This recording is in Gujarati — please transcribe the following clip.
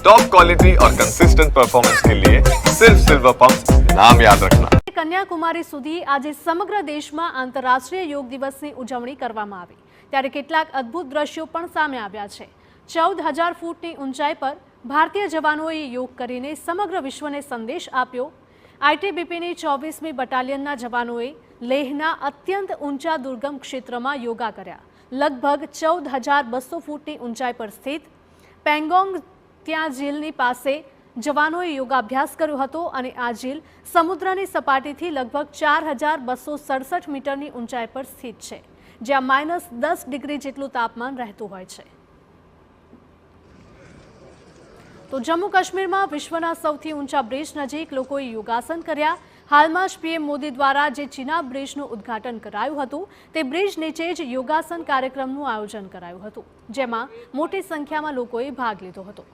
टॉप क्वालिटी और कंसिस्टेंट परफॉर्मेंस के लिए सिर्फ सिल्वर पंप नाम याद रखना। કન્યાકુમારી સુધી આજે સમગ્ર દેશમાં આંતરરાષ્ટ્રીય યોગ દિવસની ઉજવણી કરવામાં આવી, ત્યારે કેટલાક અદ્ભુત દ્રશ્યો પણ સામે આવ્યા છે। 14,000 ફૂટની ઊંચાઈ પર ભારતીય જવાનોએ યોગ કરીને સમગ્ર વિશ્વને સંદેશ આપ્યો। આઈટીબીપીની 24મી બટાલિયનના જવાનોએ લેહના અત્યંત ઊંચા દુર્ગમ ક્ષેત્રમાં યોગા કર્યા। લગભગ 14,200 ફૂટની ઊંચાઈ પર સ્થિત પેંગોંગ ત્યાં ઝીલની પાસે જવાનોએ યોગાભ્યાસ કર્યો હતો અને આ ઝીલ સમુદ્રની સપાટીથી લગભગ 4,267 મીટરની ઊંચાઈ પર સ્થિત છે, જ્યાં -10 ડિગ્રી જેટલું તાપમાન રહેતું હોય છે। તો જમ્મુ કાશ્મીરમાં વિશ્વના સૌથી ઊંચા બ્રિજ નજીક લોકોએ યોગાસન કર્યા। હાલમાં જ પીએમ મોદી દ્વારા જે ચિનાબ બ્રિજનું ઉદ્ઘાટન કરાયું હતું તે બ્રિજ નીચે જ યોગાસન કાર્યક્રમનું આયોજન કરાયું હતું, જેમાં મોટી સંખ્યામાં લોકોએ ભાગ લીધો હતો।